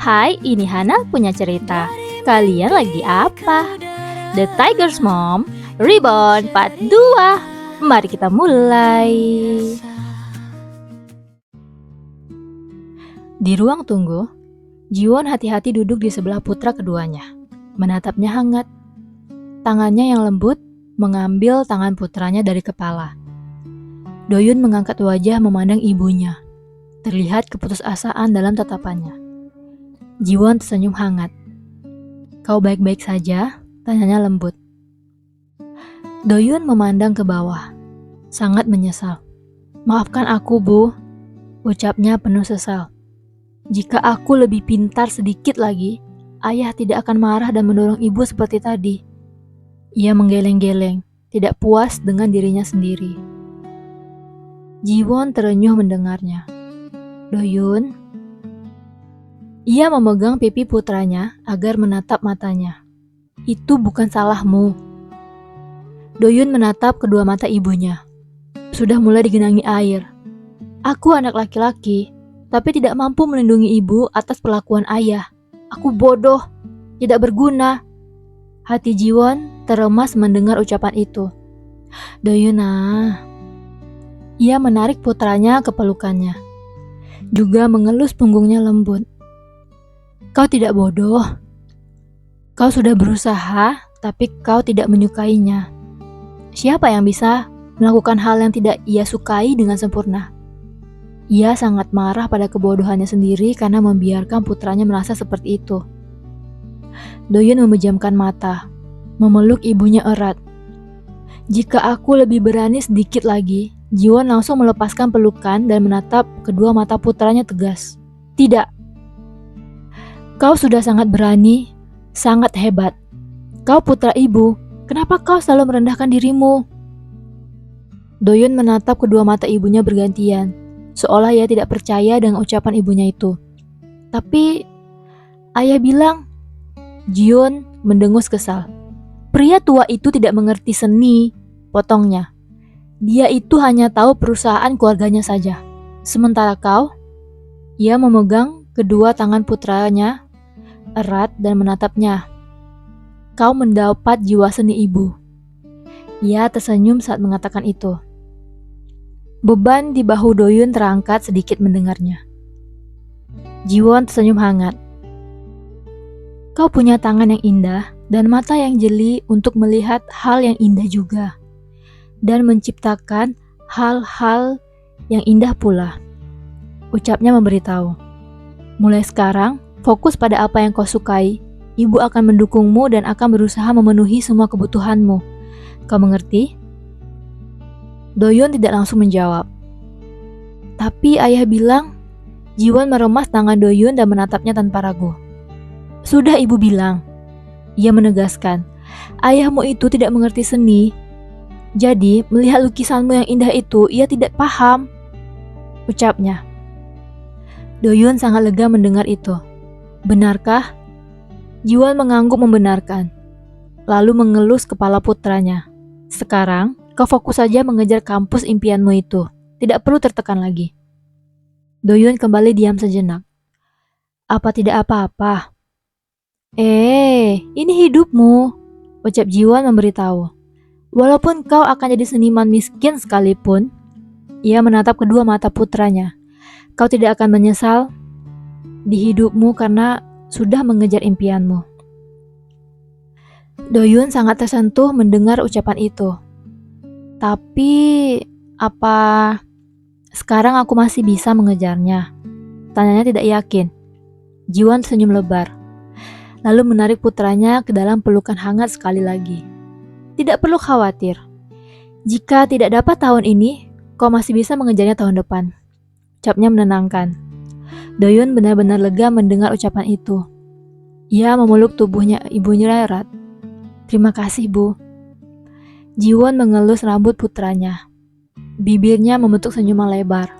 Hai, ini Hana punya cerita. Kalian lagi apa? The Tiger's Mom Reborn Part 2. Mari kita mulai. Di ruang tunggu, Jiwon hati-hati duduk di sebelah putra keduanya, menatapnya hangat. Tangannya yang lembut mengambil tangan putranya dari kepala. Doyun mengangkat wajah memandang ibunya. Terlihat keputusasaan dalam tatapannya. Jiwon tersenyum hangat. "Kau baik-baik saja?" tanyanya lembut. Doyun memandang ke bawah, sangat menyesal. "Maafkan aku, Bu," ucapnya penuh sesal. "Jika aku lebih pintar sedikit lagi, ayah tidak akan marah dan mendorong ibu seperti tadi." Ia menggeleng-geleng, tidak puas dengan dirinya sendiri. Jiwon terenyuh mendengarnya. "Doyun." Ia memegang pipi putranya agar menatap matanya. "Itu bukan salahmu." Doyun menatap kedua mata ibunya. Sudah mulai digenangi air. "Aku anak laki-laki, tapi tidak mampu melindungi ibu atas perlakuan ayah. Aku bodoh, tidak berguna." Hati Jiwon teremas mendengar ucapan itu. "Doyun ah." Ia menarik putranya ke pelukannya, juga mengelus punggungnya lembut. "Kau tidak bodoh. Kau sudah berusaha, tapi kau tidak menyukainya. Siapa yang bisa melakukan hal yang tidak ia sukai dengan sempurna?" Ia sangat marah pada kebodohannya sendiri karena membiarkan putranya merasa seperti itu. Doyun memejamkan mata, memeluk ibunya erat. "Jika aku lebih berani sedikit lagi," Jiwon langsung melepaskan pelukan dan menatap kedua mata putranya tegas. "Tidak. Kau sudah sangat berani, sangat hebat. Kau putra ibu, kenapa kau selalu merendahkan dirimu?" Doyun menatap kedua mata ibunya bergantian, seolah ia tidak percaya dengan ucapan ibunya itu. "Tapi, ayah bilang..." Jiwon mendengus kesal. "Pria tua itu tidak mengerti seni," potongnya. "Dia itu hanya tahu perusahaan keluarganya saja. Sementara kau..." Ia memegang kedua tangan putranya erat dan menatapnya. "Kau mendapat jiwa seni ibu." Ia tersenyum saat mengatakan itu. Beban di bahu Doyun terangkat sedikit mendengarnya. Jiwon tersenyum hangat. "Kau punya tangan yang indah dan mata yang jeli untuk melihat hal yang indah juga, dan menciptakan hal-hal yang indah pula," ucapnya memberitahu. "Mulai sekarang, fokus pada apa yang kau sukai. Ibu akan mendukungmu dan akan berusaha memenuhi semua kebutuhanmu. Kau mengerti?" Doyun tidak langsung menjawab. "Tapi ayah bilang..." Jiwon meremas tangan Doyun dan menatapnya tanpa ragu. "Sudah ibu bilang," ia menegaskan. "Ayahmu itu tidak mengerti seni. Jadi, melihat lukisanmu yang indah itu, ia tidak paham," ucapnya. Doyun sangat lega mendengar itu. "Benarkah?" Jiwon mengangguk membenarkan, lalu mengelus kepala putranya. "Sekarang, kau fokus saja mengejar kampus impianmu itu. Tidak perlu tertekan lagi." Doyun kembali diam sejenak. "Apa tidak apa-apa?" Ini hidupmu," ucap Jiwon memberitahu. "Walaupun kau akan jadi seniman miskin sekalipun," ia menatap kedua mata putranya, "kau tidak akan menyesal di hidupmu karena sudah mengejar impianmu." Doyun sangat tersentuh mendengar ucapan itu. "Tapi, apa sekarang aku masih bisa mengejarnya?" tanyanya tidak yakin. Jiwon senyum lebar, lalu menarik putranya ke dalam pelukan hangat sekali lagi. "Tidak perlu khawatir. Jika tidak dapat tahun ini, kau masih bisa mengejarnya tahun depan," ucapnya menenangkan. Doyun benar-benar lega mendengar ucapan itu. Ia memeluk tubuhnya ibunya erat. "Terima kasih, Bu." Jiwon mengelus rambut putranya. Bibirnya membentuk senyuman lebar.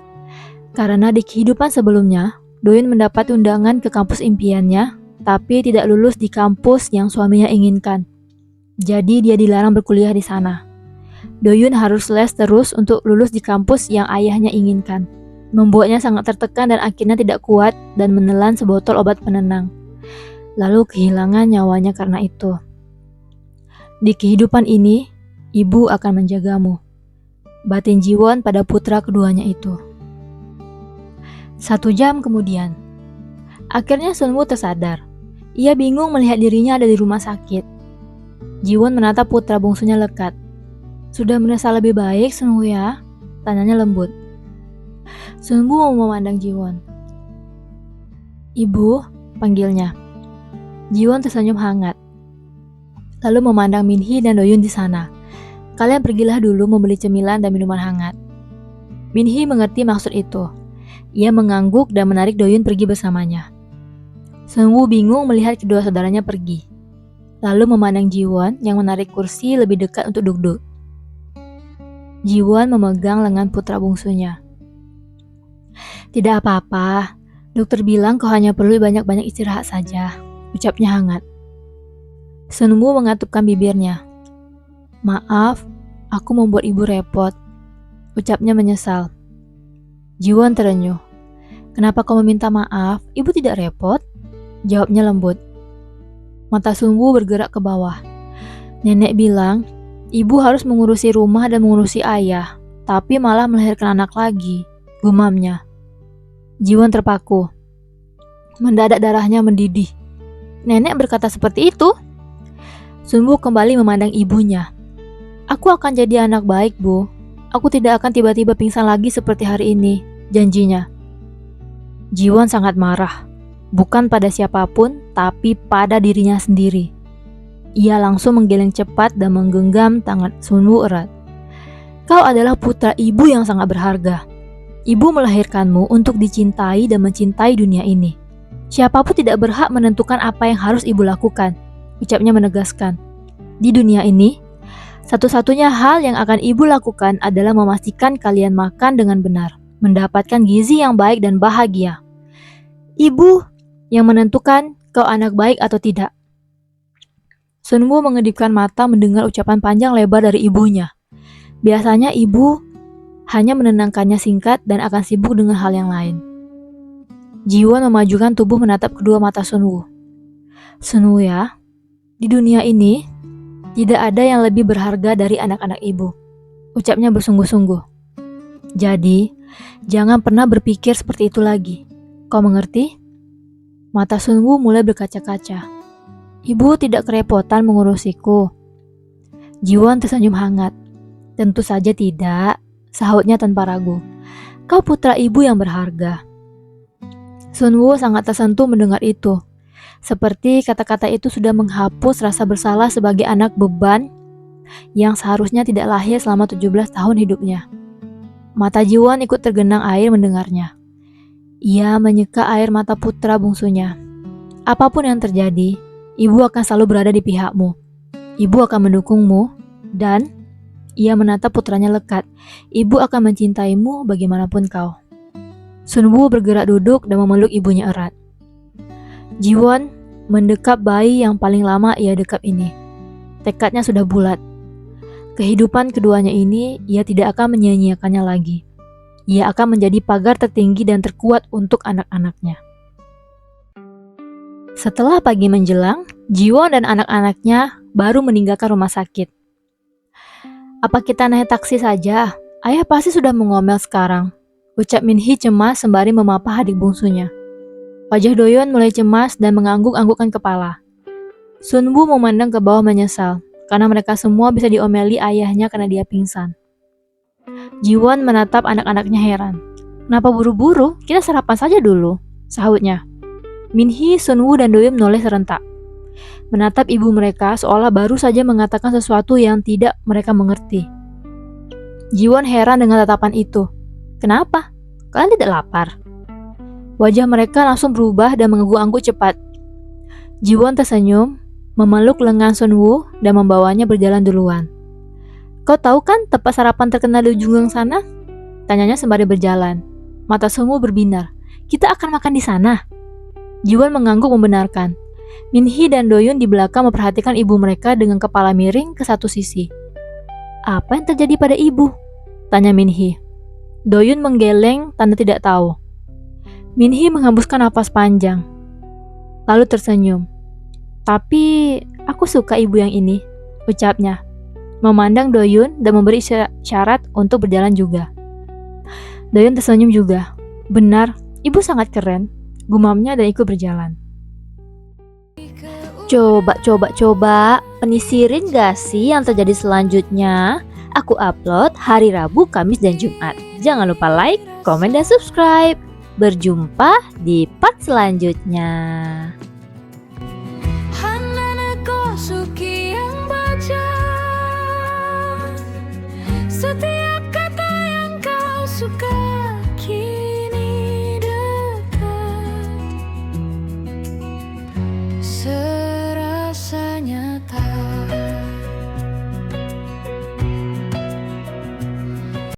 Karena di kehidupan sebelumnya, Doyun mendapat undangan ke kampus impiannya, tapi tidak lulus di kampus yang suaminya inginkan. Jadi dia dilarang berkuliah di sana. Doyun harus les terus untuk lulus di kampus yang ayahnya inginkan. membuatnya sangat tertekan dan akhirnya tidak kuat dan menelan sebotol obat penenang. Lalu kehilangan nyawanya karena itu. Di kehidupan ini, ibu akan menjagamu. Batin Jiwon pada putra keduanya itu. 1 jam kemudian, akhirnya Sunwoo tersadar. Ia bingung melihat dirinya ada di rumah sakit. Jiwon menatap putra bungsunya lekat. "Sudah merasa lebih baik, Sunwoo ya?" tanyanya lembut. Sunwoo memandang Jiwon. "Ibu," panggilnya. Jiwon tersenyum hangat. Lalu memandang Minhee dan Doyun di sana. "Kalian pergilah dulu membeli cemilan dan minuman hangat." Minhee mengerti maksud itu. Ia mengangguk dan menarik Doyun pergi bersamanya. Sunwoo bingung melihat kedua saudaranya pergi. Lalu memandang Jiwon yang menarik kursi lebih dekat untuk duduk. Jiwon memegang lengan putra bungsunya. "Tidak apa-apa, dokter bilang kau hanya perlu banyak-banyak istirahat saja," ucapnya hangat. Sunwoo mengatupkan bibirnya. "Maaf, aku membuat ibu repot," ucapnya menyesal. Jiwon terenyuh. "Kenapa kau meminta maaf? Ibu tidak repot," jawabnya lembut. Mata Sunwoo bergerak ke bawah. "Nenek bilang, ibu harus mengurusi rumah dan mengurusi ayah, tapi malah melahirkan anak lagi," gumamnya. Jiwon terpaku. Mendadak darahnya mendidih. "Nenek berkata seperti itu?" Sunwoo kembali memandang ibunya. "Aku akan jadi anak baik, Bu. Aku tidak akan tiba-tiba pingsan lagi seperti hari ini, janjinya." Jiwon sangat marah. Bukan pada siapapun, tapi pada dirinya sendiri. Ia langsung menggeleng cepat dan menggenggam tangan Sunwoo erat. "Kau adalah putra ibu yang sangat berharga. Ibu melahirkanmu untuk dicintai dan mencintai dunia ini. Siapapun tidak berhak menentukan apa yang harus ibu lakukan," ucapnya menegaskan. "Di dunia ini, satu-satunya hal yang akan ibu lakukan adalah memastikan kalian makan dengan benar, mendapatkan gizi yang baik dan bahagia. Ibu yang menentukan kau anak baik atau tidak." Sunwoo mengedipkan mata mendengar ucapan panjang lebar dari ibunya. Biasanya ibu hanya menenangkannya singkat dan akan sibuk dengan hal yang lain. Jiwon memajukan tubuh menatap kedua mata Sunwoo. "Sunwoo ya, di dunia ini tidak ada yang lebih berharga dari anak-anak ibu," ucapnya bersungguh-sungguh. "Jadi, jangan pernah berpikir seperti itu lagi. Kau mengerti?" Mata Sunwoo mulai berkaca-kaca. "Ibu tidak kerepotan mengurusiku?" Jiwon tersenyum hangat. "Tentu saja tidak," sahutnya tanpa ragu. "Kau putra ibu yang berharga." Sunwoo sangat tersentuh mendengar itu. Seperti kata-kata itu sudah menghapus rasa bersalah sebagai anak beban yang seharusnya tidak lahir selama 17 tahun hidupnya. Mata Jiwon ikut tergenang air mendengarnya. Ia menyeka air mata putra bungsunya. "Apapun yang terjadi, ibu akan selalu berada di pihakmu. Ibu akan mendukungmu dan..." Ia menatap putranya lekat. "Ibu akan mencintaimu bagaimanapun kau." Sunwoo bergerak duduk dan memeluk ibunya erat. Jiwon mendekap bayi yang paling lama ia dekap ini. Tekadnya sudah bulat. Kehidupan keduanya ini ia tidak akan menyia-nyiakannya lagi. Ia akan menjadi pagar tertinggi dan terkuat untuk anak-anaknya. Setelah pagi menjelang, Jiwon dan anak-anaknya baru meninggalkan rumah sakit. "Apa kita naik taksi saja? Ayah pasti sudah mengomel sekarang," ucap Minhee cemas sembari memapah adik bungsunya. Wajah Doyun mulai cemas dan mengangguk-anggukkan kepala. Sunwoo memandang ke bawah menyesal, karena mereka semua bisa diomeli ayahnya karena dia pingsan. Jiwon menatap anak-anaknya heran. "Kenapa buru-buru? Kita sarapan saja dulu," sahutnya. Minhee, Sunwoo, dan Doyun menoleh serentak. Menatap ibu mereka seolah baru saja mengatakan sesuatu yang tidak mereka mengerti. Jiwon heran dengan tatapan itu. "Kenapa? Kalian tidak lapar?" Wajah mereka langsung berubah dan mengangguk-angguk cepat. Jiwon tersenyum, memeluk lengan Sunwoo dan membawanya berjalan duluan. "Kau tahu kan tempat sarapan terkenal di ujung gang sana?" tanyanya sembari berjalan. Mata Sunwoo berbinar. "Kita akan makan di sana." Jiwon mengangguk membenarkan. Minhee dan Doyun di belakang memperhatikan ibu mereka dengan kepala miring ke satu sisi. "Apa yang terjadi pada ibu?" tanya Minhee. Doyun menggeleng tanda tidak tahu. Minhee menghembuskan napas panjang, lalu tersenyum. Tapi aku suka ibu yang ini, ucapnya, memandang Doyun dan memberi syarat untuk berjalan juga. Doyun tersenyum juga. Benar, ibu sangat keren, gumamnya dan ikut berjalan. Coba, penisirin gak sih yang terjadi selanjutnya? Aku upload hari Rabu, Kamis, dan Jumat. Jangan lupa like, komen, dan subscribe. Berjumpa di part selanjutnya. Setiap kata yang kau suka